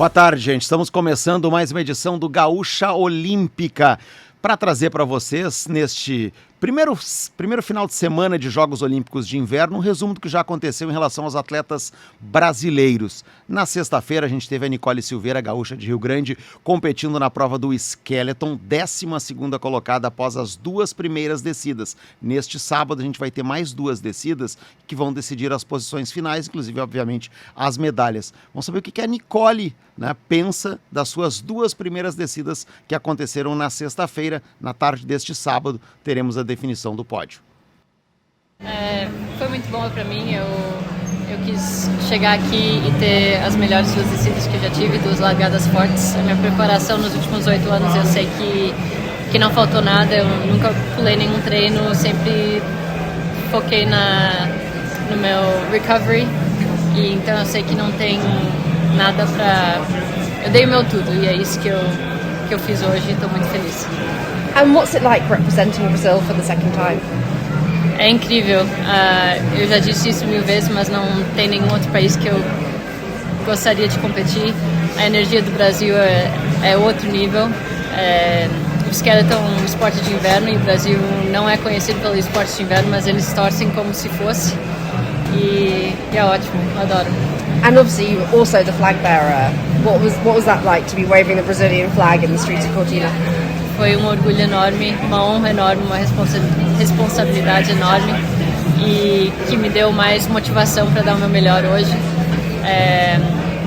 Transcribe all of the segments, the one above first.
Boa tarde, gente. Estamos começando mais uma edição do Gaúcha Olímpica para trazer para vocês, neste primeiro final de semana de Jogos Olímpicos de Inverno, um resumo do que já aconteceu em relação aos atletas brasileiros. Na sexta-feira, a gente teve a Nicole Silveira, gaúcha de Rio Grande, competindo na prova do Skeleton, 12ª colocada após as duas primeiras descidas. Neste sábado, a gente vai ter mais duas descidas que vão decidir as posições finais, inclusive, obviamente, as medalhas. Vamos saber o que a Nicole, pensa das suas duas primeiras descidas que aconteceram na sexta-feira. Na tarde deste sábado, teremos a definição do pódio. Foi muito bom para mim. Eu quis chegar aqui e ter as melhores duas descidas que eu já tive, duas largadas fortes. A minha preparação nos últimos 8 anos, eu sei que não faltou nada. Eu nunca pulei nenhum treino, sempre foquei no meu recovery. E então eu sei que não tem nada para... Eu dei o meu tudo e é isso que eu fiz hoje e estou muito feliz. And what's it like representing Brazil for the second time? É incrível. Eu já disse isso 1000 vezes, mas não tem nenhum outro país que eu gostaria de competir. A energia do Brasil é outro nível. O skeleton é um esporte de inverno e o Brasil não é conhecido pelo esporte de inverno, mas eles torcem como se fosse. E é ótimo, adoro. And obviously you were also the flag bearer. What was that like to be waving the Brazilian flag in the streets of Cortina? Foi um orgulho enorme, uma honra enorme, uma responsabilidade enorme e que me deu mais motivação para dar o meu melhor hoje.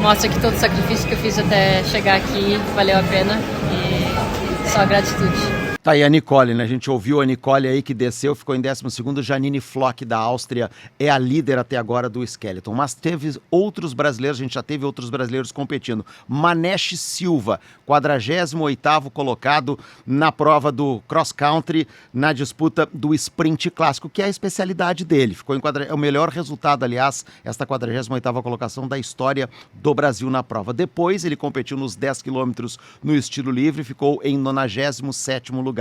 Mostra que todo o sacrifício que eu fiz até chegar aqui valeu a pena e só gratitude. Tá aí a Nicole, A gente ouviu a Nicole aí que desceu, ficou em 12º. Janine Flock, da Áustria, é a líder até agora do Skeleton. Mas teve outros brasileiros, a gente já teve outros brasileiros competindo. Manesh Silva, 48º colocado na prova do cross country, na disputa do sprint clássico, que é a especialidade dele. Ficou é o melhor resultado, aliás, esta 48ª colocação da história do Brasil na prova. Depois ele competiu nos 10 quilômetros no estilo livre, ficou em 97º lugar.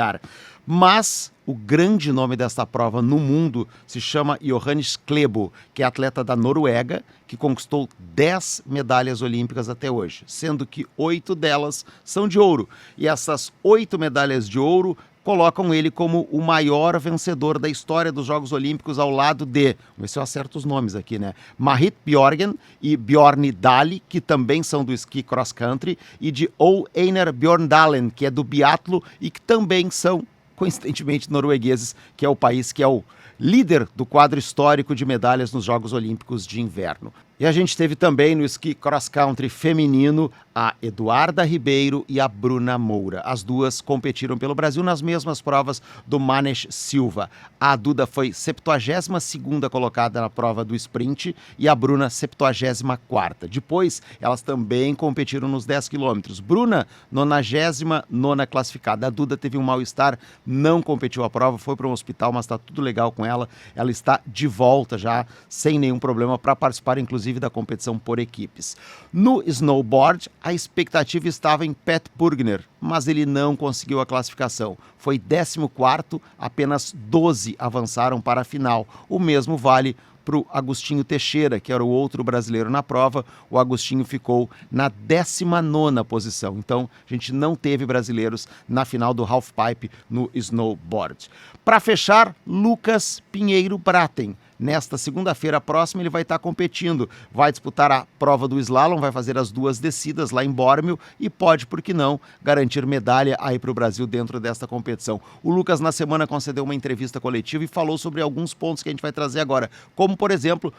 Mas o grande nome desta prova no mundo se chama Johannes Klebo, que é atleta da Noruega, que conquistou 10 medalhas olímpicas até hoje, sendo que 8 delas são de ouro. E essas 8 medalhas de ouro colocam ele como o maior vencedor da história dos Jogos Olímpicos, ao lado de, vamos ver se eu acerto os nomes aqui, Marit Bjørgen e Bjørn Dali, que também são do esqui cross country, e de Ole Einar Bjørndalen, que é do biatlo e que também são, coincidentemente, noruegueses, que é o país que é o líder do quadro histórico de medalhas nos Jogos Olímpicos de Inverno. E a gente teve também no esqui cross country feminino a Eduarda Ribeiro e a Bruna Moura. As duas competiram pelo Brasil nas mesmas provas do Manesh Silva. A Duda foi 72ª colocada na prova do sprint e a Bruna 74ª. Depois, elas também competiram nos 10 quilômetros. Bruna, 99ª classificada. A Duda teve um mal-estar, não competiu a prova, foi para um hospital, mas está tudo legal com ela. Ela está de volta já, sem nenhum problema, para participar, inclusive, da competição por equipes. No snowboard, a expectativa estava em Pat Burgner, mas ele não conseguiu a classificação. Foi 14º, apenas 12 avançaram para a final. O mesmo vale para o Agostinho Teixeira, que era o outro brasileiro na prova. O Agostinho ficou na 19ª posição. Então, a gente não teve brasileiros na final do halfpipe no snowboard. Para fechar, Lucas Pinheiro Braten. Nesta segunda-feira próxima ele vai estar competindo, vai disputar a prova do slalom, vai fazer as duas descidas lá em Bórmio e pode, por que não, garantir medalha aí para o Brasil dentro desta competição. O Lucas na semana concedeu uma entrevista coletiva e falou sobre alguns pontos que a gente vai trazer agora, como por exemplo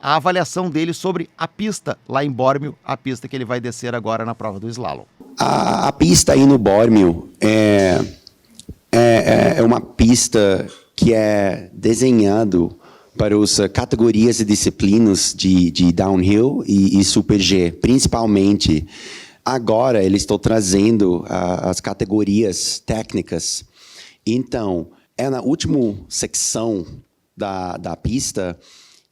a avaliação dele sobre a pista lá em Bórmio, a pista que ele vai descer agora na prova do slalom. A pista aí no Bórmio é uma pista que é desenhado para as categorias e disciplinas de downhill e super G, principalmente. Agora eles estão trazendo as categorias técnicas. Então, é na última secção da pista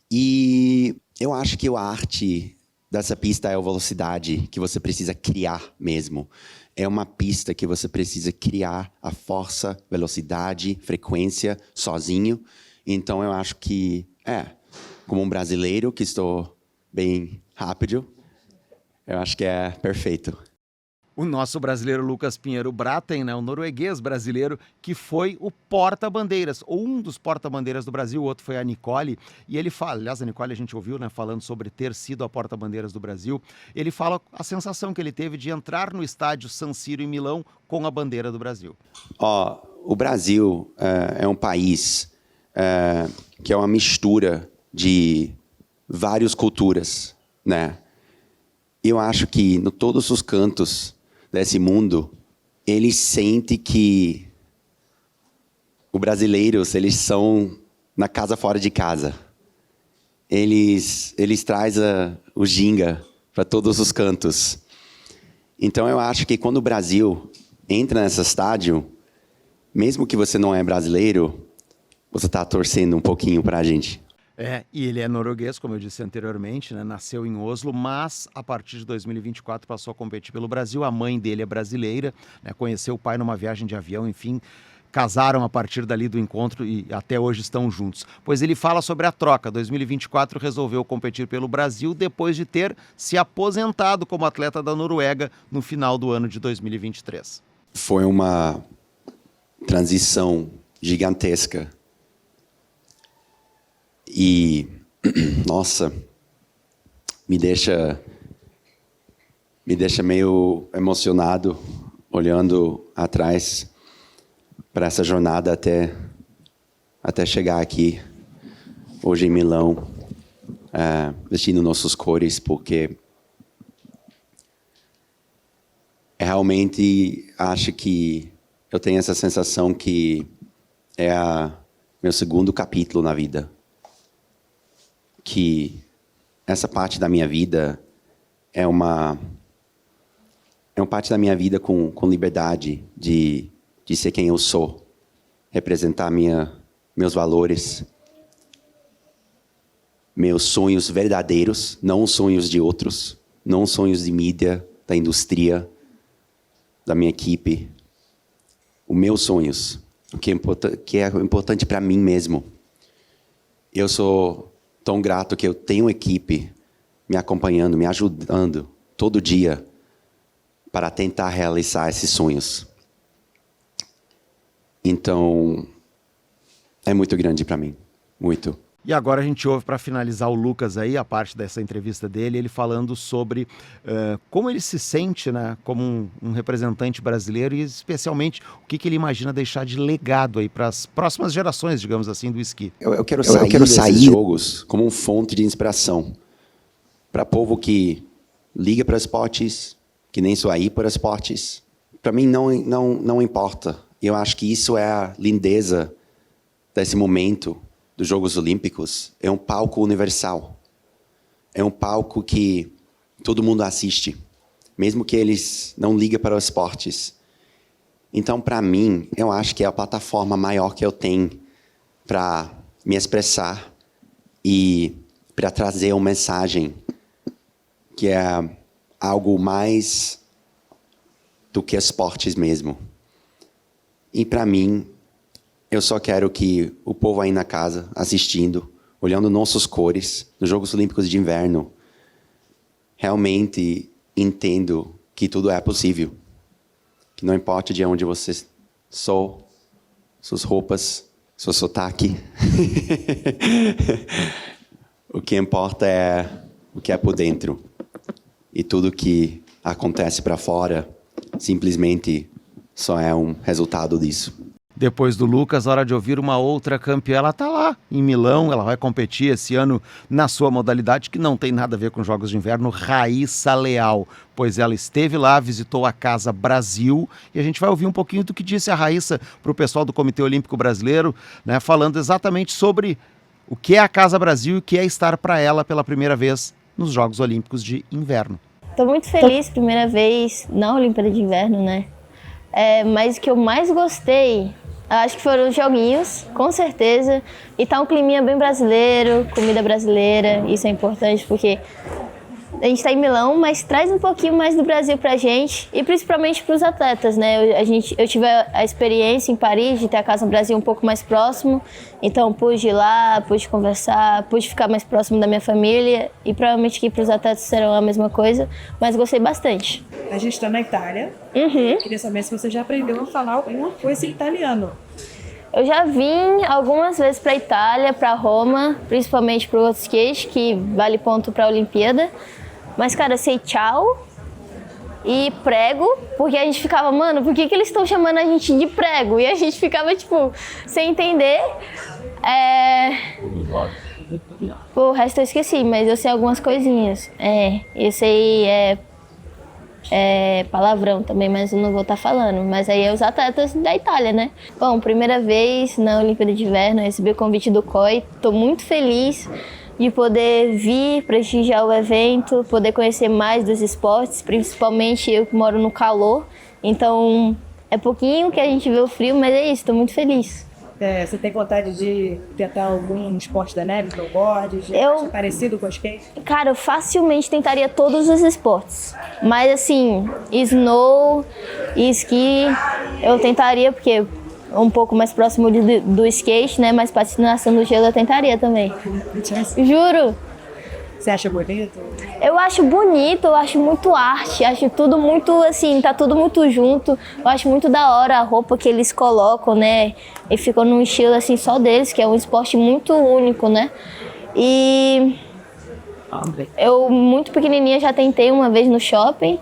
e eu acho que a arte dessa pista é a velocidade que você precisa criar mesmo. É uma pista que você precisa criar a força, velocidade, frequência sozinho. Então, eu acho que, como um brasileiro que estou bem rápido, Eu acho que é perfeito. O nosso brasileiro Lucas Pinheiro Braathen, né, o norueguês brasileiro, que foi o porta-bandeiras, ou um dos porta-bandeiras do Brasil, o outro foi a Nicole, e ele fala, aliás, a Nicole a gente ouviu, né, falando sobre ter sido a porta-bandeiras do Brasil, ele fala a sensação que ele teve de entrar no estádio San Siro em Milão com a bandeira do Brasil. O Brasil é um país que é uma mistura de várias culturas, né? Eu acho que em todos os cantos desse mundo, ele sente que os brasileiros, eles são na casa fora de casa. Eles trazem o ginga para todos os cantos. Então eu acho que quando o Brasil entra nesse estádio, mesmo que você não é brasileiro, você está torcendo um pouquinho para a gente. E ele é norueguês, como eu disse anteriormente, né? Nasceu em Oslo, mas a partir de 2024 passou a competir pelo Brasil. A mãe dele é brasileira, né? Conheceu o pai numa viagem de avião, enfim, casaram a partir dali do encontro e até hoje estão juntos. Pois ele fala sobre a troca. 2024 resolveu competir pelo Brasil depois de ter se aposentado como atleta da Noruega no final do ano de 2023. Foi uma transição gigantesca. E, nossa, me deixa meio emocionado olhando atrás para essa jornada até chegar aqui, hoje em Milão, vestindo nossas cores, porque realmente acho que eu tenho essa sensação que é meu segundo capítulo na vida. Que essa parte da minha vida é uma parte da minha vida com liberdade de ser quem eu sou, representar meus valores, meus sonhos verdadeiros, não sonhos de outros, não sonhos de mídia, da indústria, da minha equipe, os meus sonhos, o que é importante para mim mesmo. Eu sou tão grato que eu tenho uma equipe me acompanhando, me ajudando todo dia para tentar realizar esses sonhos. Então, é muito grande para mim, muito. E agora a gente ouve, para finalizar o Lucas aí, a parte dessa entrevista dele, ele falando sobre como ele se sente, né, como um representante brasileiro e especialmente o que ele imagina deixar de legado aí para as próximas gerações, digamos assim, do esqui. Eu quero sair desses jogos como uma fonte de inspiração para povo que liga para esportes, que nem só aí para esportes. Para mim não importa. Eu acho que isso é a lindeza desse momento dos Jogos Olímpicos. É um palco universal. É um palco que todo mundo assiste, mesmo que eles não ligam para os esportes. Então, para mim, eu acho que é a plataforma maior que eu tenho para me expressar e para trazer uma mensagem que é algo mais do que esportes mesmo. E para mim, eu só quero que o povo aí na casa, assistindo, olhando nossas cores, nos Jogos Olímpicos de Inverno, realmente entendo que tudo é possível. Que não importa de onde você sou, suas roupas, seu sotaque. O que importa é o que é por dentro. E tudo que acontece para fora, simplesmente só é um resultado disso. Depois do Lucas, hora de ouvir uma outra campeã. Ela está lá em Milão, ela vai competir esse ano na sua modalidade, que não tem nada a ver com Jogos de Inverno, Raíssa Leal. Pois ela esteve lá, visitou a Casa Brasil, e a gente vai ouvir um pouquinho do que disse a Raíssa para o pessoal do Comitê Olímpico Brasileiro, né, falando exatamente sobre o que é a Casa Brasil e o que é estar para ela pela primeira vez nos Jogos Olímpicos de Inverno. Estou muito feliz, primeira vez na Olimpíada de Inverno, né? Mas o que eu mais gostei, acho que foram os joguinhos, com certeza. E tá um climinha bem brasileiro, comida brasileira, isso é importante porque a gente está em Milão, mas traz um pouquinho mais do Brasil pra gente e principalmente para os atletas, né? Eu tive a experiência em Paris de ter a Casa Brasil um pouco mais próximo, então pude ir lá, pude conversar, pude ficar mais próximo da minha família e provavelmente aqui para os atletas serão a mesma coisa, mas gostei bastante. A gente está na Itália. Queria saber se você já aprendeu a falar alguma coisa em italiano. Eu já vim algumas vezes para Itália, para Roma, principalmente para o outro skate, que vale ponto para a Olimpíada. Mas, cara, sei tchau e prego, porque a gente ficava, mano, por que eles estão chamando a gente de prego? E a gente ficava, tipo, sem entender. O resto eu esqueci, mas eu sei algumas coisinhas. Eu sei palavrão também, mas eu não vou estar falando. Mas aí é os atletas da Itália, né? Bom, primeira vez na Olimpíada de Inverno, eu recebi o convite do COI. Tô muito feliz de poder vir prestigiar o evento, poder conhecer mais dos esportes, principalmente eu que moro no calor. Então, é pouquinho que a gente vê o frio, mas é isso, tô muito feliz. Você tem vontade de tentar algum esporte da neve, snowboard? Parecido com o skate? Cara, eu facilmente tentaria todos os esportes. Mas assim, snow e esqui eu tentaria, porque é um pouco mais próximo do skate, né? Mas patinação no gelo eu tentaria também. Juro! Você acha bonito? Eu acho bonito, eu acho muito arte, acho tudo muito, assim, tá tudo muito junto. Eu acho muito da hora a roupa que eles colocam, né? E ficam num estilo, assim, só deles, que é um esporte muito único, né? E eu, muito pequenininha, já tentei uma vez no shopping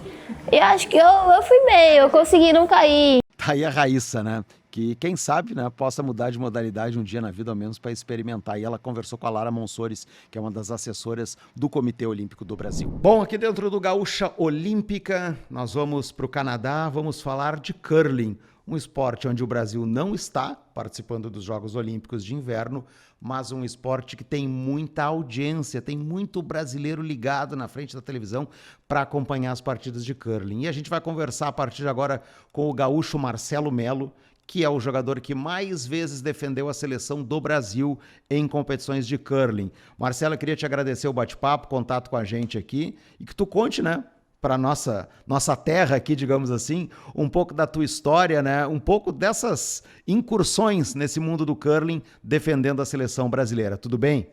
e acho que eu fui bem, eu consegui não cair. Tá aí a Raíssa, né? Que, quem sabe, né, possa mudar de modalidade um dia na vida, ao menos para experimentar. E ela conversou com a Lara Monsores, que é uma das assessoras do Comitê Olímpico do Brasil. Bom, aqui dentro do Gaúcha Olímpica, nós vamos para o Canadá, vamos falar de curling, um esporte onde o Brasil não está participando dos Jogos Olímpicos de Inverno, mas um esporte que tem muita audiência, tem muito brasileiro ligado na frente da televisão para acompanhar as partidas de curling. E a gente vai conversar a partir de agora com o gaúcho Marcelo Melo, que é o jogador que mais vezes defendeu a seleção do Brasil em competições de curling. Marcelo, eu queria te agradecer o bate-papo, contato com a gente aqui, e que tu conte, né, para nossa terra aqui, digamos assim, um pouco da tua história, né, um pouco dessas incursões nesse mundo do curling, defendendo a seleção brasileira. Tudo bem?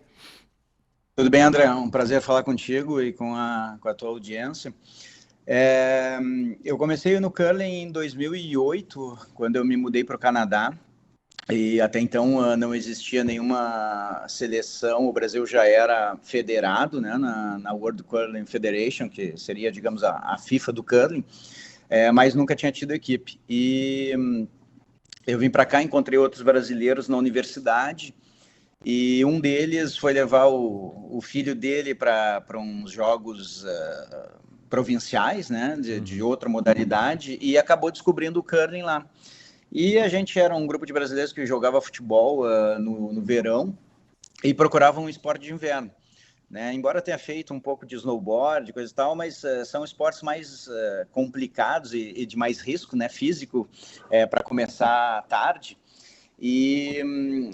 Tudo bem, André. É um prazer falar contigo e com a tua audiência. Eu comecei no curling em 2008, quando eu me mudei para o Canadá, e até então não existia nenhuma seleção, o Brasil já era federado, né, na World Curling Federation, que seria, digamos, a FIFA do curling, mas nunca tinha tido equipe. E eu vim para cá, encontrei outros brasileiros na universidade, e um deles foi levar o filho dele para uns jogos provinciais, né, de outra modalidade, e acabou descobrindo o curling lá. E a gente era um grupo de brasileiros que jogava futebol no verão e procurava um esporte de inverno, né? Embora tenha feito um pouco de snowboard, coisa e tal, mas são esportes mais complicados e de mais risco, né, físico, para começar tarde. E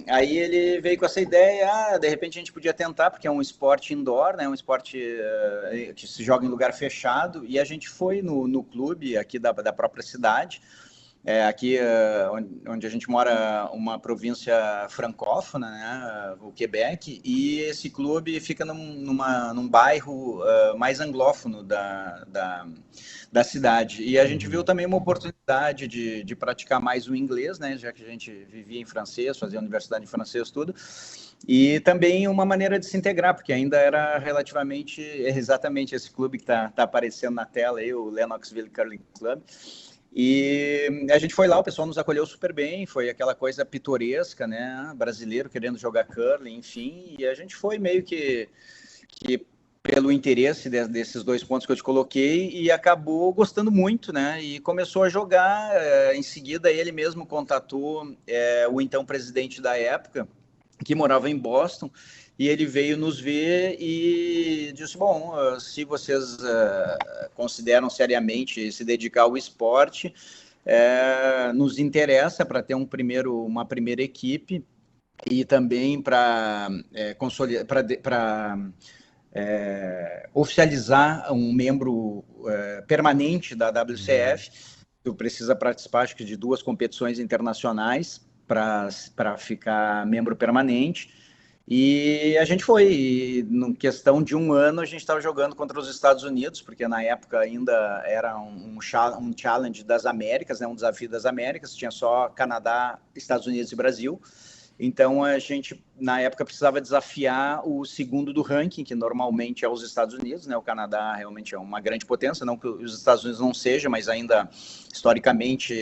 aí ele veio com essa ideia, de repente a gente podia tentar, porque é um esporte indoor, né, um esporte que se joga em lugar fechado, e a gente foi no clube aqui da própria cidade, aqui onde a gente mora, uma província francófona, né, o Quebec, e esse clube fica num bairro mais anglófono da cidade. E a gente viu também uma oportunidade de praticar mais o inglês, né, já que a gente vivia em francês, fazia universidade em francês, tudo. E também uma maneira de se integrar, porque ainda era relativamente, exatamente esse clube que tá aparecendo na tela aí, o Lennoxville Curling Club. E a gente foi lá, o pessoal nos acolheu super bem, foi aquela coisa pitoresca, né, brasileiro querendo jogar curling, enfim, e a gente foi meio que pelo interesse desses dois pontos que eu te coloquei, e acabou gostando muito, né, e começou a jogar. Em seguida ele mesmo contatou o então presidente da época, que morava em Boston, e ele veio nos ver e disse, bom, se vocês consideram seriamente se dedicar ao esporte, nos interessa para ter uma primeira equipe, e também para oficializar um membro permanente da WCF. Tu precisa participar, acho que, de 2 competições internacionais para ficar membro permanente. E a gente foi, e em questão de 1 ano, a gente estava jogando contra os Estados Unidos, porque na época ainda era um challenge das Américas, né, um desafio das Américas, tinha só Canadá, Estados Unidos e Brasil. Então, a gente, na época, precisava desafiar o segundo do ranking, que normalmente é os Estados Unidos, né? O Canadá realmente é uma grande potência, não que os Estados Unidos não seja, mas ainda, historicamente,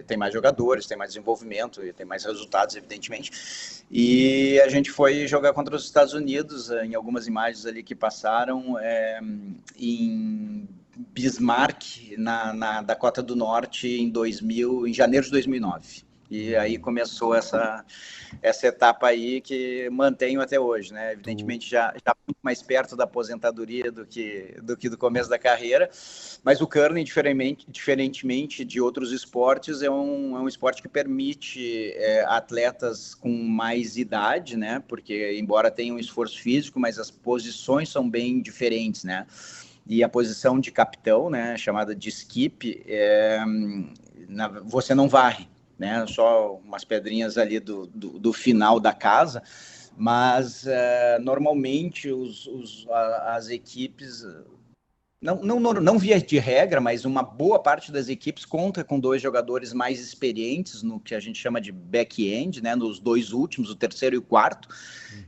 tem mais jogadores, tem mais desenvolvimento e tem mais resultados, evidentemente. E a gente foi jogar contra os Estados Unidos, em algumas imagens ali que passaram, em Bismarck, na Dakota do Norte, em janeiro de 2009. E aí começou essa etapa aí que mantenho até hoje, né? Evidentemente já muito mais perto da aposentadoria do que do começo da carreira, mas o curling, diferentemente de outros esportes, é um esporte que permite atletas com mais idade, né? Porque embora tenha um esforço físico, mas as posições são bem diferentes, né? E a posição de capitão, né, chamada de skip, você não varre, né? Só umas pedrinhas ali do final da casa, mas normalmente as equipes, não via de regra, mas uma boa parte das equipes conta com 2 jogadores mais experientes no que a gente chama de back-end, né? Nos 2 últimos, o terceiro e o quarto,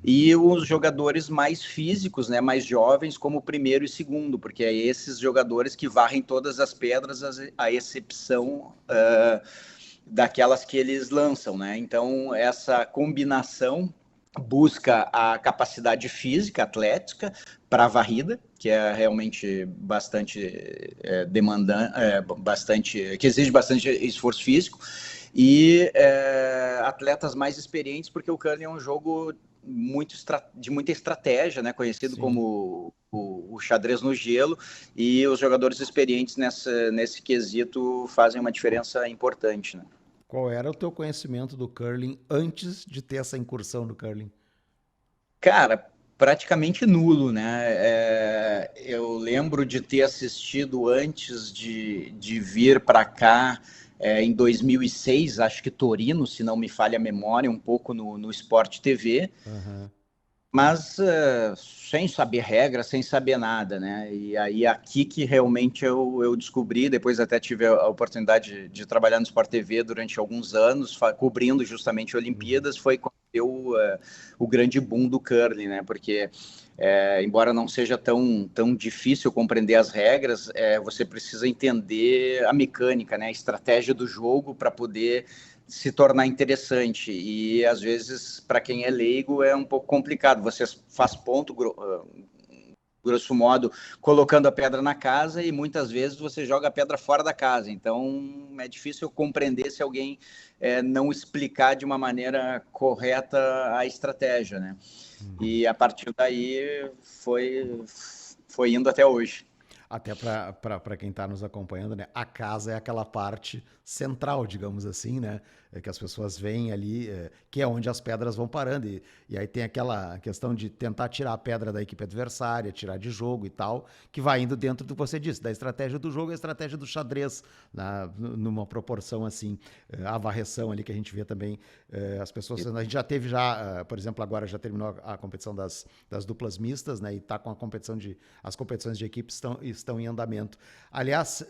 e os jogadores mais físicos, né? Mais jovens, como o primeiro e segundo, porque é esses jogadores que varrem todas as pedras, a exceção daquelas que eles lançam, né? Então, essa combinação busca a capacidade física, atlética, para a varrida, que é realmente bastante demandante, que exige bastante esforço físico, e atletas mais experientes, porque o curling é um jogo de muita estratégia, né? Conhecido como o xadrez no gelo, e os jogadores experientes nesse quesito fazem uma diferença importante, né? Qual era o teu conhecimento do curling antes de ter essa incursão no curling? Cara, praticamente nulo, né? Eu lembro de ter assistido antes de vir para cá, em 2006, acho que Torino, se não me falha a memória, um pouco no Sport TV. Uhum. Mas sem saber regra, sem saber nada, né? E aí aqui que realmente eu descobri, depois até tive a oportunidade de trabalhar no Sport TV durante alguns anos, cobrindo justamente Olimpíadas, foi quando deu o grande boom do curling, né? Porque embora não seja tão difícil compreender as regras, você precisa entender a mecânica, né? A estratégia do jogo para poder se tornar interessante, e às vezes para quem é leigo é um pouco complicado. Você faz ponto, grosso modo, colocando a pedra na casa, e muitas vezes você joga a pedra fora da casa, então é difícil compreender se alguém não explicar de uma maneira correta a estratégia, né? E a partir daí foi indo até hoje. Até para quem está nos acompanhando, né? A casa é aquela parte central, digamos assim, né? Que as pessoas veem ali, que é onde as pedras vão parando. E aí tem aquela questão de tentar tirar a pedra da equipe adversária, tirar de jogo e tal, que vai indo dentro do que você disse, da estratégia do jogo e a estratégia do xadrez, numa proporção assim, a varreção ali que a gente vê também, as pessoas... A gente já teve, por exemplo, agora já terminou a competição das duplas mistas, né? E está com as competições de equipes estão em andamento. Aliás,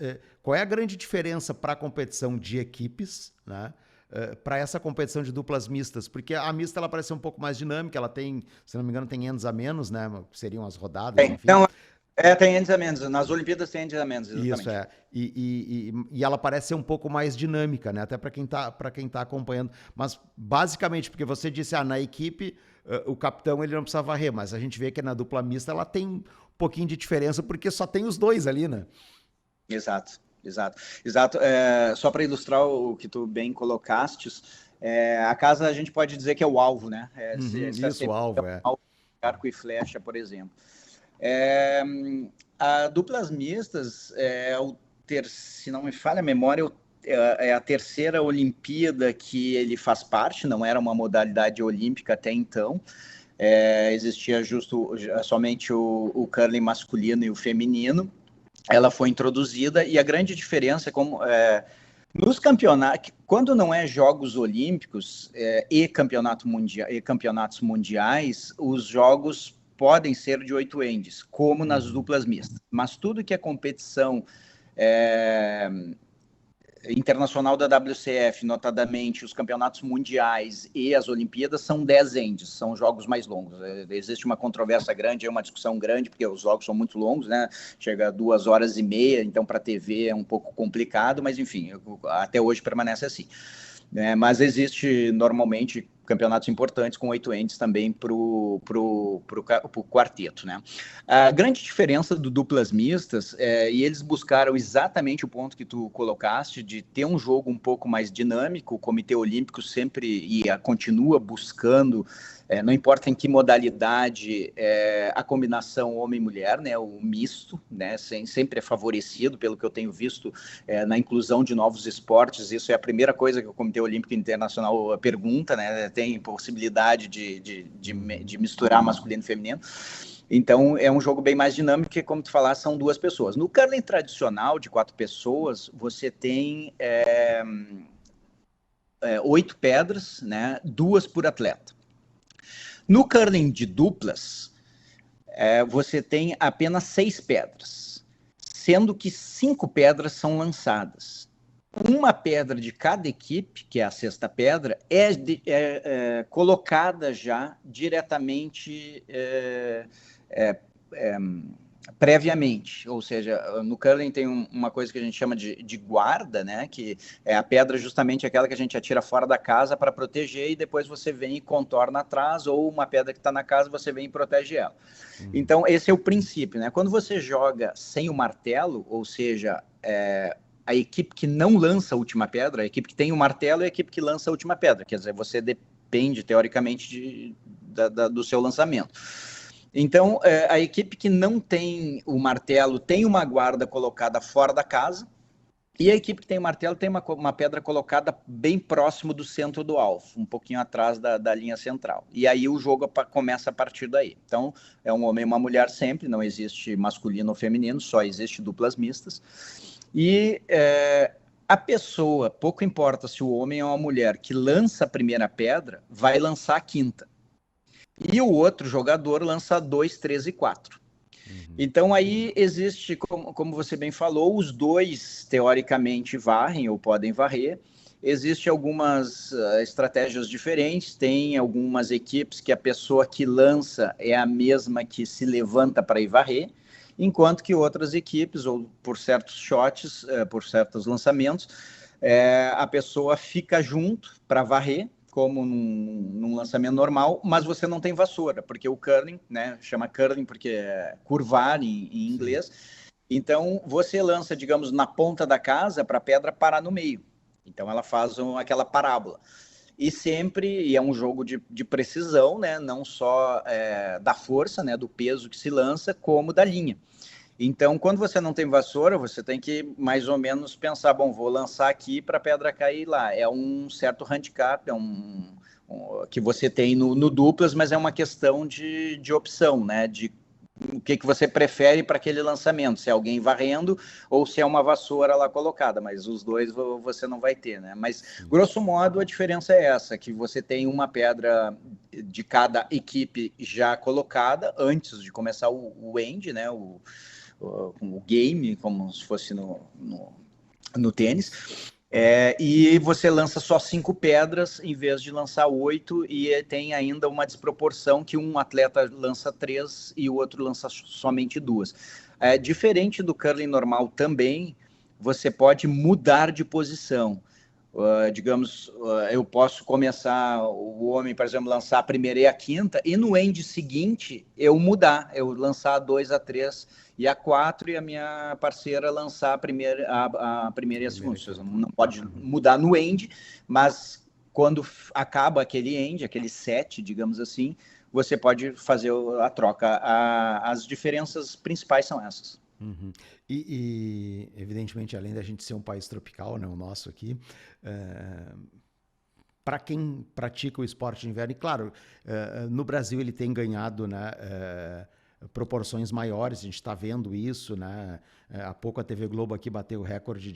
qual é a grande diferença para a competição de equipes, né? Para essa competição de duplas mistas? Porque a mista ela parece ser um pouco mais dinâmica, ela tem, se não me engano, tem ends a menos, né? Seriam as rodadas, enfim. Então, tem ends a menos. Nas Olimpíadas tem ends a menos, exatamente. Isso, e ela parece ser um pouco mais dinâmica, né? Até para quem tá acompanhando. Mas, basicamente, porque você disse, na equipe, o capitão ele não precisa varrer, mas a gente vê que na dupla mista ela tem um pouquinho de diferença, porque só tem os dois ali, né? Exato. Só para ilustrar o que tu bem colocastes, a casa a gente pode dizer que é o alvo, né? O alvo, arco e flecha, por exemplo. A duplas mistas, se não me falha a memória, é a terceira Olimpíada que ele faz parte, não era uma modalidade olímpica até então. existia somente o curling masculino e o feminino. Ela foi introduzida e a grande diferença é como nos campeonatos, quando não é Jogos Olímpicos e campeonatos mundiais, os jogos podem ser de 8 endes, como nas duplas mistas. Mas tudo que é competição internacional da WCF, notadamente os campeonatos mundiais e as Olimpíadas, são 10 endes, são jogos mais longos. Existe uma controvérsia grande, uma discussão grande, porque os jogos são muito longos, né? Chega a 2 horas e meia, então para a TV é um pouco complicado, mas enfim, até hoje permanece assim. Mas existe normalmente campeonatos importantes com 8 endes também para o quarteto, né? A grande diferença do duplas mistas, e eles buscaram exatamente o ponto que tu colocaste, de ter um jogo um pouco mais dinâmico. O Comitê Olímpico sempre continua buscando, não importa em que modalidade, a combinação homem-mulher, né, o misto, né, sempre é favorecido, pelo que eu tenho visto, na inclusão de novos esportes. Isso é a primeira coisa que o Comitê Olímpico Internacional pergunta, né, tem possibilidade de misturar masculino e feminino. Então, é um jogo bem mais dinâmico, que, como tu falaste, são 2 pessoas. No curling tradicional, de 4 pessoas, você tem 8 pedras, né, 2 por atleta. No curling de duplas, você tem apenas 6 pedras, sendo que 5 pedras são lançadas. Uma pedra de cada equipe, que é a 6ª pedra, é colocada já diretamente previamente. Ou seja, no curling tem uma coisa que a gente chama de guarda, né? Que é a pedra justamente aquela que a gente atira fora da casa para proteger, e depois você vem e contorna atrás, ou uma pedra que está na casa, você vem e protege ela. Então, esse é o princípio, né? Quando você joga sem o martelo, ou seja, a equipe que não lança a última pedra, a equipe que tem o martelo é a equipe que lança a última pedra. Quer dizer, você depende, teoricamente, do seu lançamento. Então, a equipe que não tem o martelo tem uma guarda colocada fora da casa, e a equipe que tem o martelo tem uma pedra colocada bem próximo do centro do alvo, um pouquinho atrás da linha central. E aí o jogo começa a partir daí. Então, é um homem e uma mulher sempre, não existe masculino ou feminino, só existe duplas mistas. E a pessoa, pouco importa se o homem ou a mulher que lança a primeira pedra, vai lançar a 5ª. E o outro jogador lança 2, 3 e 4. Então aí existe, como você bem falou, os 2 teoricamente varrem ou podem varrer. Existem algumas estratégias diferentes, tem algumas equipes que a pessoa que lança é a mesma que se levanta para ir varrer, enquanto que outras equipes, ou por certos shots, por certos lançamentos, a pessoa fica junto para varrer, como num lançamento normal, mas você não tem vassoura, porque o curling, né, chama curling porque é curvar em inglês. Então, você lança, digamos, na ponta da casa para a pedra parar no meio. Então, ela faz aquela parábola. E é um jogo de precisão, né, não só da força, né, do peso que se lança, como da linha. Então, quando você não tem vassoura, você tem que mais ou menos pensar, bom, vou lançar aqui para a pedra cair lá. É um certo handicap, que você tem no duplas, mas é uma questão de opção, né? De o que você prefere para aquele lançamento, se é alguém varrendo ou se é uma vassoura lá colocada, mas os 2 você não vai ter, né? Mas, grosso modo, a diferença é essa, que você tem uma pedra de cada equipe já colocada antes de começar o end, né? O game, como se fosse no tênis, e você lança só 5 pedras em vez de lançar 8, e tem ainda uma desproporção que um atleta lança 3 e o outro lança somente 2. Diferente do curling normal também, você pode mudar de posição. Digamos, eu posso começar, o homem, por exemplo, lançar a primeira e a 5ª, e no end seguinte eu lançar a 2, a 3 e a 4, e a minha parceira lançar a primeira e a segunda. Não pode mudar no end, mas quando acaba aquele end, aquele set, digamos assim, você pode fazer a troca. As diferenças principais são essas. Uhum. Evidentemente, além da gente ser um país tropical, né, o nosso aqui, para quem pratica o esporte de inverno, e claro, no Brasil ele tem ganhado, né, proporções maiores, a gente está vendo isso, né? Há pouco a TV Globo aqui bateu o recorde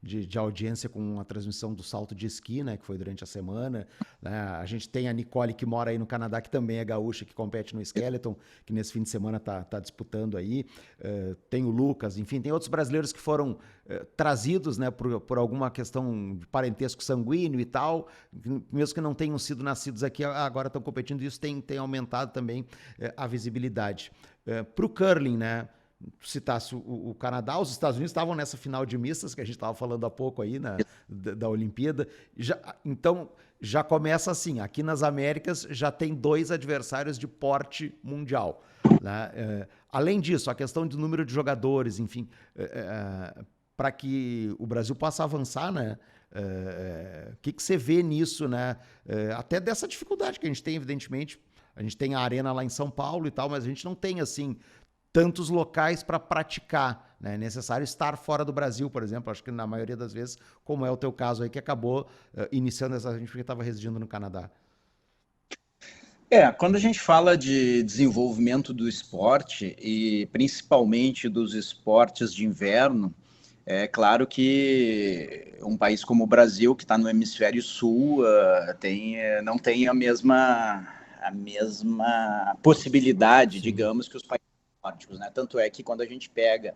de audiência com a transmissão do salto de esqui, né? Que foi durante a semana, né? A gente tem a Nicole, que mora aí no Canadá, que também é gaúcha, que compete no Skeleton, que nesse fim de semana tá disputando aí. Tem o Lucas, enfim, tem outros brasileiros que foram trazidos, né, por alguma questão de parentesco sanguíneo e tal, mesmo que não tenham sido nascidos aqui, agora estão competindo, e isso tem aumentado também a visibilidade. Para o curling, né? Citasse o Canadá, os Estados Unidos estavam nessa final de mistas que a gente estava falando há pouco aí da Olimpíada. Então já começa assim, aqui nas Américas já tem 2 adversários de porte mundial, né? Além disso, a questão do número de jogadores, enfim, para que o Brasil possa avançar, né? O que você vê nisso, né? Até dessa dificuldade que a gente tem, evidentemente. A gente tem a arena lá em São Paulo e tal, mas a gente não tem, assim, tantos locais para praticar, né? É necessário estar fora do Brasil, por exemplo. Acho que na maioria das vezes, como é o teu caso aí, que acabou iniciando essa gente porque estava residindo no Canadá. Quando a gente fala de desenvolvimento do esporte, e principalmente dos esportes de inverno, é claro que um país como o Brasil, que está no hemisfério sul, não tem a mesma possibilidade, digamos, que os países nórdicos, né? Tanto é que quando a gente pega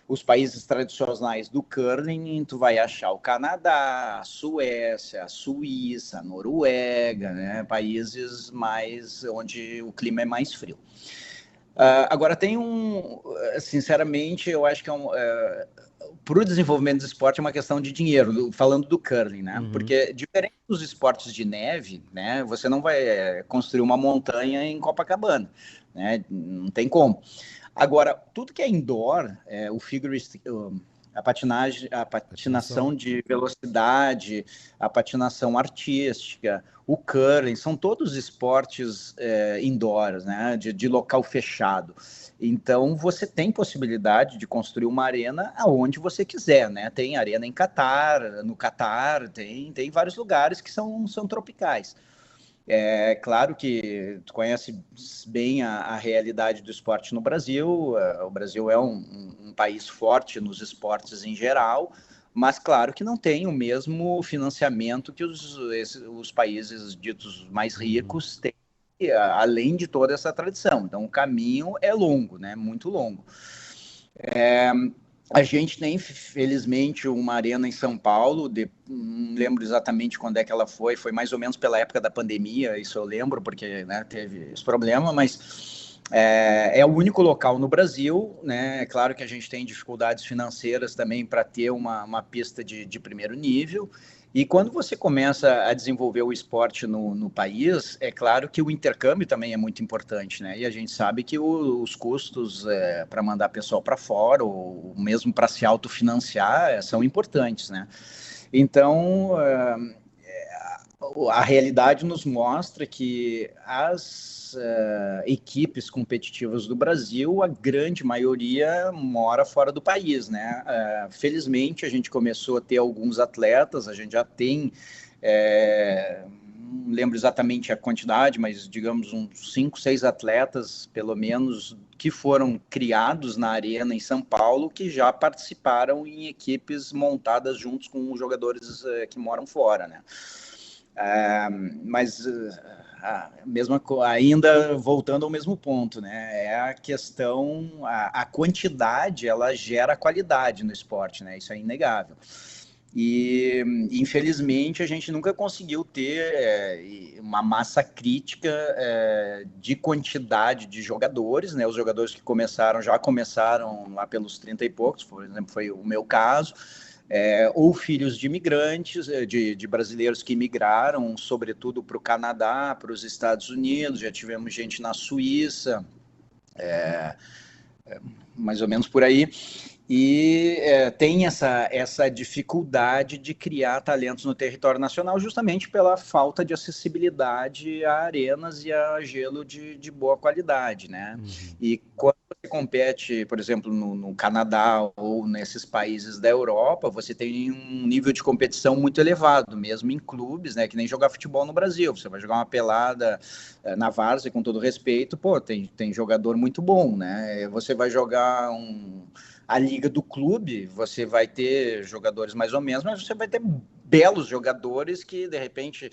os países tradicionais do curling, tu vai achar o Canadá, a Suécia, a Suíça, a Noruega, né? Países mais onde o clima é mais frio. Agora tem sinceramente, eu acho que para o desenvolvimento do esporte é uma questão de dinheiro, falando do curling, né? Uhum. Porque diferente dos esportes de neve, né? Você não vai construir uma montanha em Copacabana, né? Não tem como. Agora, tudo que é indoor, o figure, a patinação de velocidade, a patinação artística, o curling, são todos esportes indoors, né? De local fechado. Então, você tem possibilidade de construir uma arena aonde você quiser, né? Tem arena no Catar, tem vários lugares que são tropicais. É claro que tu conhece bem a realidade do esporte no Brasil. O Brasil é um país forte nos esportes em geral, mas claro que não tem o mesmo financiamento que os países ditos mais ricos têm, além de toda essa tradição. Então, o caminho é longo, né? Muito longo. A gente tem, felizmente, uma arena em São Paulo, não lembro exatamente quando é que ela foi mais ou menos pela época da pandemia, isso eu lembro, porque, né, teve esse problema, mas é o único local no Brasil, né? É claro que a gente tem dificuldades financeiras também para ter uma pista de primeiro nível. E quando você começa a desenvolver o esporte no país, é claro que o intercâmbio também é muito importante, né? E a gente sabe que os custos para mandar pessoal para fora, ou mesmo para se autofinanciar, são importantes, né? Então, a realidade nos mostra que as equipes competitivas do Brasil, a grande maioria mora fora do país, né? Felizmente, a gente começou a ter alguns atletas, a gente já tem, não lembro exatamente a quantidade, mas digamos uns 5, 6 atletas, pelo menos, que foram criados na arena em São Paulo, que já participaram em equipes montadas juntos com os jogadores que moram fora, né? Mas ainda voltando ao mesmo ponto, né? É a questão, a quantidade, ela gera qualidade no esporte, né? Isso é inegável. E infelizmente a gente nunca conseguiu ter uma massa crítica de quantidade de jogadores, né? Os jogadores que já começaram lá pelos 30 e poucos, por exemplo, foi o meu caso. Ou filhos de imigrantes, de brasileiros que migraram, sobretudo para o Canadá, para os Estados Unidos, já tivemos gente na Suíça, mais ou menos por aí, e tem essa dificuldade de criar talentos no território nacional, justamente pela falta de acessibilidade a arenas e a gelo de boa qualidade, né? Uhum. E quando compete, por exemplo, no Canadá ou nesses países da Europa, você tem um nível de competição muito elevado, mesmo em clubes, né? Que nem jogar futebol no Brasil. Você vai jogar uma pelada na várzea, com todo respeito, pô, tem jogador muito bom, né? Você vai jogar a liga do clube, você vai ter jogadores mais ou menos, mas você vai ter belos jogadores que, de repente,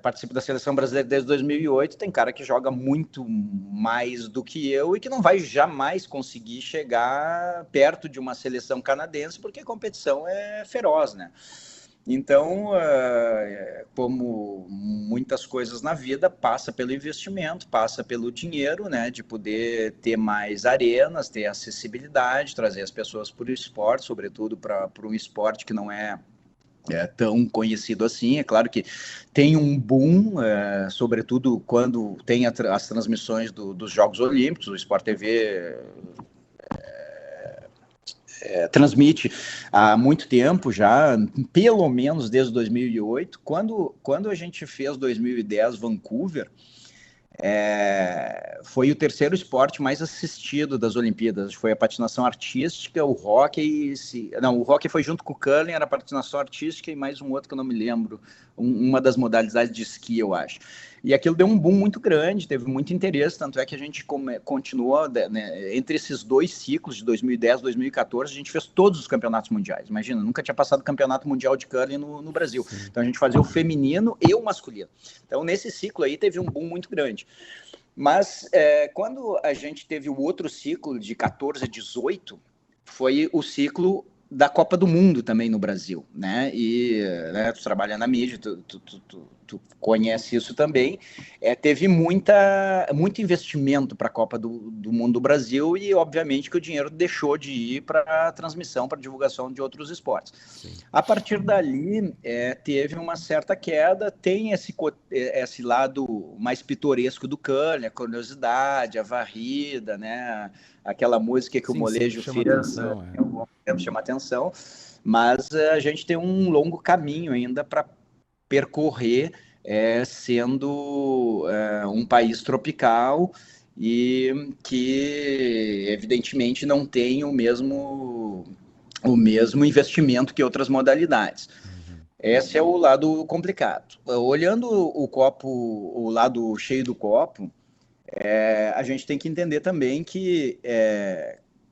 participam da seleção brasileira desde 2008, tem cara que joga muito mais do que eu e que não vai jamais conseguir chegar perto de uma seleção canadense, porque a competição é feroz, né? Então, como muitas coisas na vida, passa pelo investimento, passa pelo dinheiro, né, de poder ter mais arenas, ter acessibilidade, trazer as pessoas para o esporte, sobretudo para um esporte que não é tão conhecido assim. É claro que tem um boom, sobretudo quando tem as transmissões dos Jogos Olímpicos. O Sport TV transmite há muito tempo já, pelo menos desde 2008. Quando a gente fez 2010 Vancouver, foi o terceiro esporte mais assistido das Olimpíadas. Foi a patinação artística, o hóquei... o hóquei foi junto com o curling, era a patinação artística e mais um outro que eu não me lembro, uma das modalidades de esqui, eu acho. E aquilo deu um boom muito grande, teve muito interesse, tanto é que a gente continuou, né, entre esses dois ciclos, de 2010 e 2014, a gente fez todos os campeonatos mundiais. Imagina, nunca tinha passado campeonato mundial de curling no Brasil. Sim. Então a gente fazia o feminino e o masculino. Então nesse ciclo aí teve um boom muito grande. Mas quando a gente teve o outro ciclo de 14 a 18, foi o ciclo da Copa do Mundo também no Brasil, né? E tu trabalha na mídia, tu conhece isso também. Teve muito investimento para a Copa do Mundo do Brasil e, obviamente, que o dinheiro deixou de ir para a transmissão, para a divulgação de outros esportes. Sim. A partir dali, teve uma certa queda. Tem esse lado mais pitoresco do curling, a curiosidade, a varrida, né? Aquela música que o molejo fez, chama atenção, mas a gente tem um longo caminho ainda para percorrer, sendo um país tropical e que evidentemente não tem o mesmo investimento que outras modalidades. Esse é o lado complicado. Olhando o lado cheio do copo, a gente tem que entender também que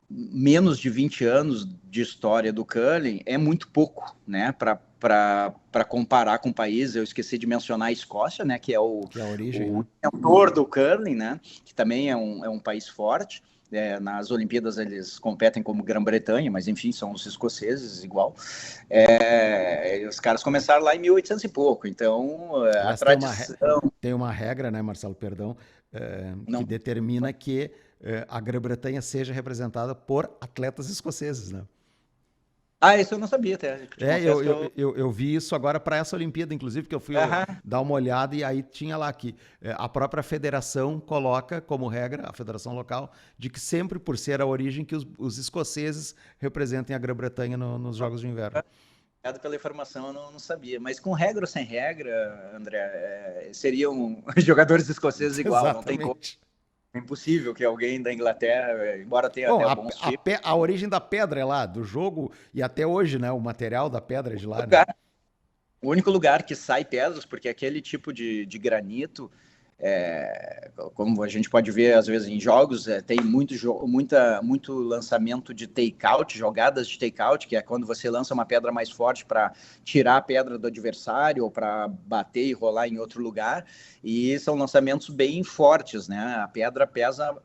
menos de 20 anos de história do curling é muito pouco, né, para comparar com o país. Eu esqueci de mencionar a Escócia, né, que é o inventor do curling, né, que também é um país forte. Nas Olimpíadas eles competem como Grã-Bretanha, mas enfim, são os escoceses igual. Os caras começaram lá em 1800 e pouco, então a tradição... Tem uma regra, né, Marcelo, perdão, que determina que a Grã-Bretanha seja representada por atletas escoceses, né? Isso eu não sabia até. Eu vi isso agora para essa Olimpíada, inclusive, que eu fui dar uma olhada e aí tinha lá que a própria federação coloca como regra, a federação local, de que sempre por ser a origem que os escoceses representem a Grã-Bretanha nos Jogos de Inverno. Obrigado pela informação, eu não sabia. Mas com regra ou sem regra, André, seriam jogadores escoceses igual, não tem como. É impossível que alguém da Inglaterra, embora tenha até bons tipos... A origem da pedra é lá, do jogo, e até hoje, né, o material da pedra é de lá. Né? O único lugar que sai pedras, porque aquele tipo de granito, como a gente pode ver às vezes em jogos, tem muito lançamento de take-out, jogadas de take-out, que é quando você lança uma pedra mais forte para tirar a pedra do adversário ou para bater e rolar em outro lugar, e são lançamentos bem fortes, né? A pedra pesa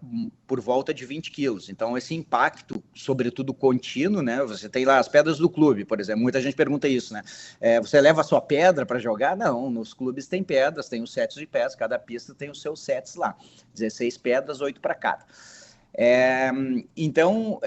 por volta de 20 quilos, então esse impacto, sobretudo contínuo, né? Você tem lá as pedras do clube, por exemplo, muita gente pergunta isso, né? Você leva a sua pedra para jogar? Não, nos clubes tem pedras, tem os sets de pés, cada pista tem os seus sets lá, 16 pedras, 8 para cada. Então,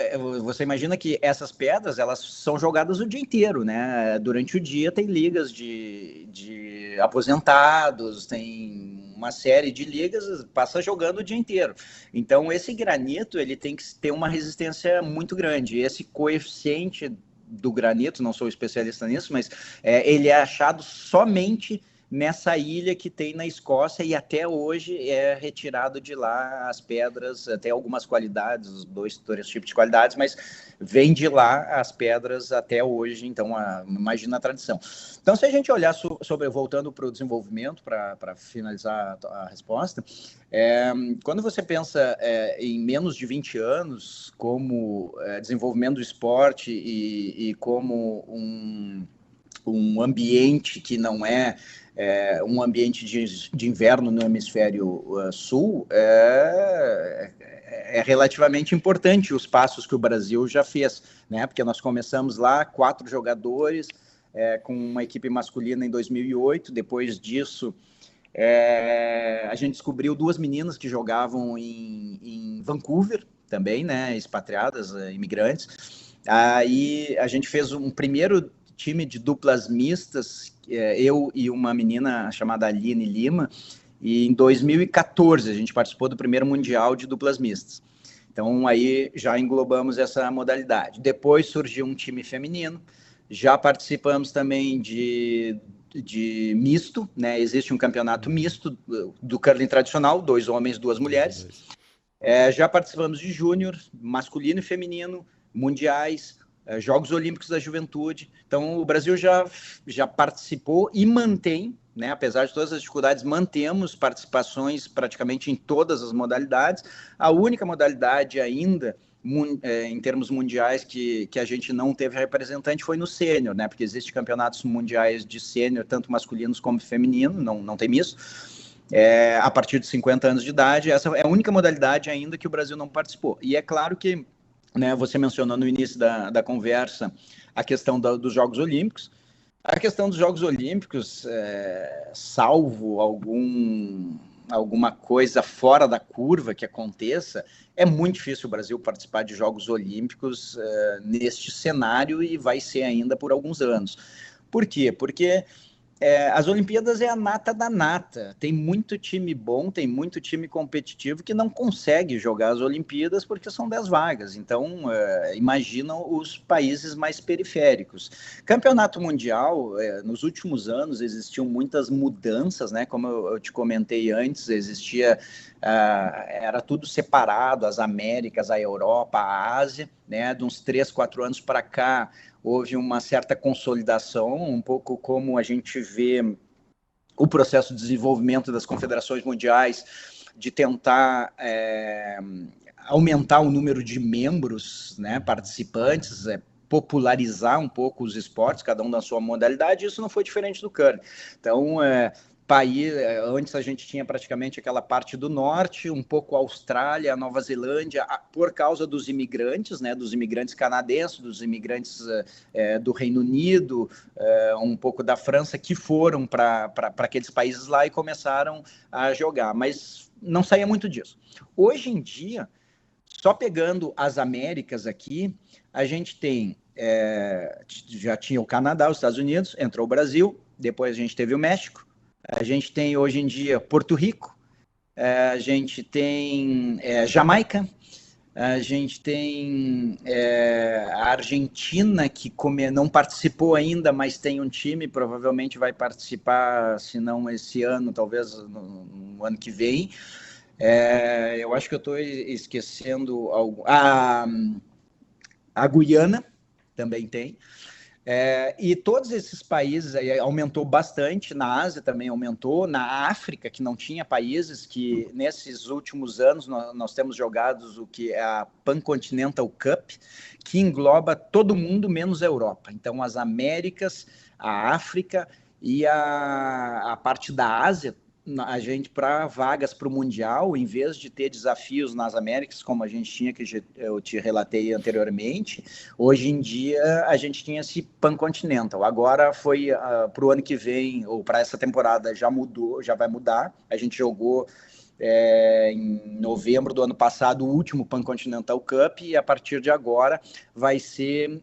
você imagina que essas pedras, elas são jogadas o dia inteiro, né? Durante o dia tem ligas de aposentados, tem uma série de ligas, passa jogando o dia inteiro. Então, esse granito, ele tem que ter uma resistência muito grande. Esse coeficiente do granito, não sou especialista nisso, mas ele é achado somente nessa ilha que tem na Escócia, e até hoje é retirado de lá as pedras, até algumas qualidades, os três tipos de qualidades, mas vem de lá as pedras até hoje, então imagina a tradição. Então, se a gente olhar voltando para o desenvolvimento, para finalizar a resposta, quando você pensa em menos de 20 anos como desenvolvimento do esporte e como um ambiente que não é um ambiente de inverno no hemisfério sul, é relativamente importante os passos que o Brasil já fez, né? Porque nós começamos lá, 4 jogadores, com uma equipe masculina em 2008, depois disso a gente descobriu 2 meninas que jogavam em Vancouver também, né? Expatriadas, imigrantes. Aí a gente fez um primeiro time de duplas mistas, eu e uma menina chamada Aline Lima, e em 2014 a gente participou do primeiro Mundial de duplas mistas. Então aí já englobamos essa modalidade. Depois surgiu um time feminino, já participamos também de misto, né? Existe um campeonato misto do curling tradicional, 2 homens, 2 mulheres. Já participamos de júnior, masculino e feminino, mundiais, Jogos Olímpicos da Juventude. Então, o Brasil já participou e mantém, né, apesar de todas as dificuldades, mantemos participações praticamente em todas as modalidades. A única modalidade ainda, em termos mundiais, que a gente não teve representante foi no sênior, né, porque existem campeonatos mundiais de sênior, tanto masculinos como feminino, não tem isso. A partir de 50 anos de idade, essa é a única modalidade ainda que o Brasil não participou. E é claro que, né, você mencionou no início da conversa a questão dos Jogos Olímpicos. A questão dos Jogos Olímpicos, salvo alguma coisa fora da curva que aconteça, é muito difícil o Brasil participar de Jogos Olímpicos neste cenário, e vai ser ainda por alguns anos. Por quê? Porque as Olimpíadas é a nata da nata. Tem muito time bom, tem muito time competitivo que não consegue jogar as Olimpíadas porque são 10 vagas. Então, imaginam os países mais periféricos. Campeonato Mundial, nos últimos anos existiam muitas mudanças, né? Como eu te comentei antes, era tudo separado, as Américas, a Europa, a Ásia, né? De uns 3, 4 anos para cá, houve uma certa consolidação, um pouco como a gente vê o processo de desenvolvimento das confederações mundiais, de tentar aumentar o número de membros, né, participantes, popularizar um pouco os esportes, cada um na sua modalidade. Isso não foi diferente do curling. Então, antes a gente tinha praticamente aquela parte do norte, um pouco a Austrália, a Nova Zelândia, por causa dos imigrantes, né, dos imigrantes canadenses, dos imigrantes do Reino Unido, um pouco da França, que foram para aqueles países lá e começaram a jogar, mas não saía muito disso. Hoje em dia, só pegando as Américas aqui, a gente tem, já tinha o Canadá, os Estados Unidos, entrou o Brasil, depois a gente teve o México, a gente tem hoje em dia Porto Rico, a gente tem Jamaica, a gente tem a Argentina, que não participou ainda, mas tem um time, provavelmente vai participar, se não esse ano, talvez no ano que vem. Eu acho que eu estou esquecendo a Guiana também tem. E todos esses países aumentou bastante, na Ásia também aumentou, na África, que não tinha países, que nesses últimos anos nós temos jogados o que é a Pan-Continental Cup, que engloba todo mundo menos a Europa. Então as Américas, a África e a parte da Ásia, a gente, para vagas para o Mundial, em vez de ter desafios nas Américas, como a gente tinha, que eu te relatei anteriormente, hoje em dia a gente tinha esse Pan-Continental. Agora foi para o ano que vem, ou para essa temporada, já mudou, já vai mudar. A gente jogou em novembro do ano passado o último Pan-Continental Cup, e a partir de agora vai ser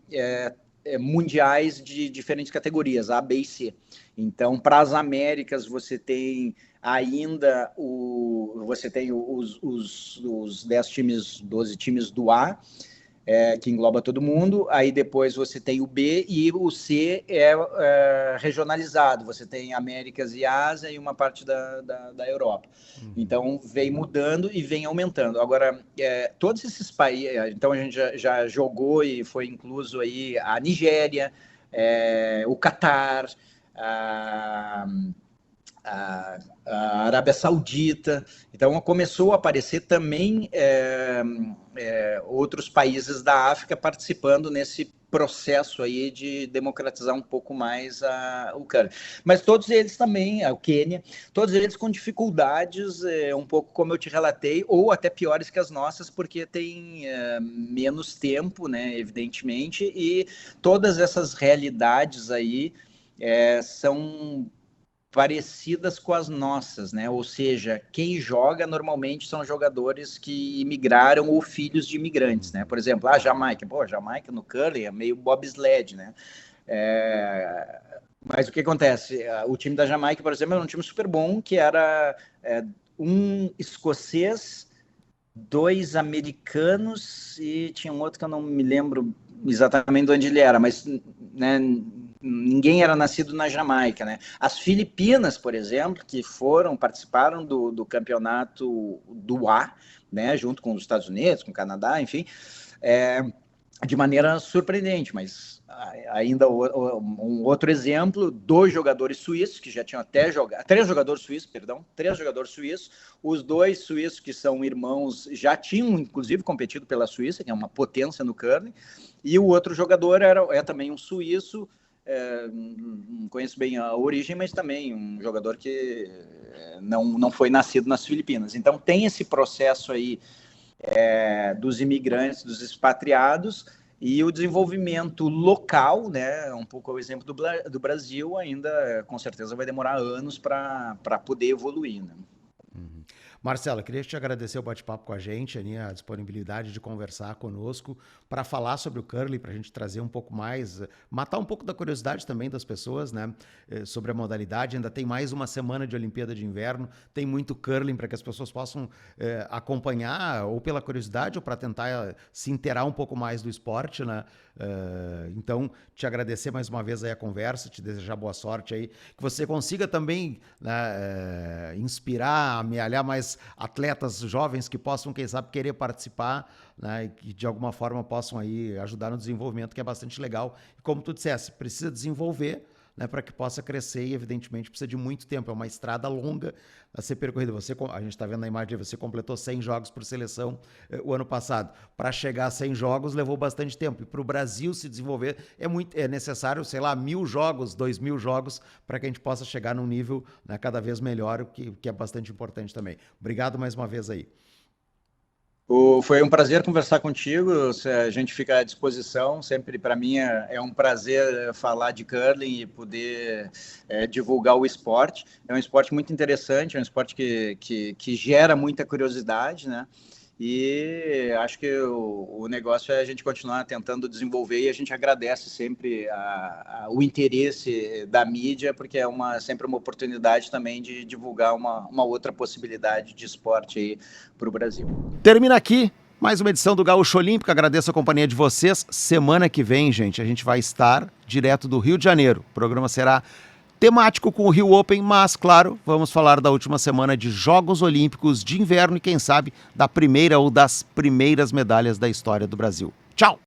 mundiais de diferentes categorias, A, B e C. Então, para as Américas, você tem ainda os 10 times, 12 times do A, que engloba todo mundo. Aí depois você tem o B e o C regionalizado. Você tem Américas e Ásia e uma parte da Europa. Então, vem mudando e vem aumentando. Agora, todos esses países... Então, a gente já jogou e foi incluso aí a Nigéria, o Catar, a Arábia Saudita. Então, começou a aparecer também outros países da África participando nesse processo aí de democratizar um pouco mais o curling. Mas todos eles também, o Quênia, todos eles com dificuldades, um pouco como eu te relatei, ou até piores que as nossas, porque tem menos tempo, né, evidentemente, e todas essas realidades aí são parecidas com as nossas, né? Ou seja, quem joga normalmente são jogadores que imigraram ou filhos de imigrantes, né? Por exemplo, a Jamaica. Pô, a Jamaica no curling é meio bobsled, né? Mas o que acontece? O time da Jamaica, por exemplo, era um time super bom, que era um escocês, 2 americanos e tinha um outro que eu não me lembro exatamente de onde ele era, mas, né, ninguém era nascido na Jamaica, né? As Filipinas, por exemplo, que participaram do campeonato do A, né, junto com os Estados Unidos, com o Canadá, enfim, de maneira surpreendente, mas ainda um outro exemplo, 2 jogadores suíços, que já tinham até jogado, 3 jogadores suíços, os 2 suíços que são irmãos já tinham, inclusive, competido pela Suíça, que é uma potência no curling, e o outro jogador é também um suíço, não conheço bem a origem, mas também um jogador que não foi nascido nas Filipinas. Então tem esse processo aí dos imigrantes, dos expatriados, e o desenvolvimento local, né, um pouco o exemplo do Brasil, ainda com certeza vai demorar anos para poder evoluir, né? Marcelo, queria te agradecer o bate-papo com a gente, a disponibilidade de conversar conosco para falar sobre o curling, para a gente trazer um pouco mais, matar um pouco da curiosidade também das pessoas, né, sobre a modalidade. Ainda tem mais uma semana de Olimpíada de Inverno, tem muito curling para que as pessoas possam acompanhar, ou pela curiosidade, ou para tentar se inteirar um pouco mais do esporte, né? Então, te agradecer mais uma vez aí a conversa, te desejar boa sorte aí, que você consiga também, né, inspirar, amealhar mais atletas jovens que possam, quem sabe, querer participar, né, e que de alguma forma possam aí ajudar no desenvolvimento, que é bastante legal. E como tu disseste, precisa desenvolver, né, para que possa crescer e, evidentemente, precisa de muito tempo. É uma estrada longa a ser percorrida. A gente está vendo na imagem, você completou 100 jogos por seleção o ano passado. Para chegar a 100 jogos levou bastante tempo. E para o Brasil se desenvolver é necessário, sei lá, 1.000 jogos, 2.000 jogos, para que a gente possa chegar num nível, né, cada vez melhor, o que é bastante importante também. Obrigado mais uma vez aí. Foi um prazer conversar contigo, a gente fica à disposição, sempre para mim é um prazer falar de curling e poder divulgar o esporte. É um esporte muito interessante, é um esporte que gera muita curiosidade, né? E acho que o negócio é a gente continuar tentando desenvolver, e a gente agradece sempre o interesse da mídia, porque é sempre uma oportunidade também de divulgar uma outra possibilidade de esporte aí para o Brasil. Termina aqui mais uma edição do Gaúcho Olímpico. Agradeço a companhia de vocês. Semana que vem, gente, a gente vai estar direto do Rio de Janeiro. O programa será temático com o Rio Open, mas, claro, vamos falar da última semana de Jogos Olímpicos de Inverno e, quem sabe, da primeira ou das primeiras medalhas da história do Brasil. Tchau!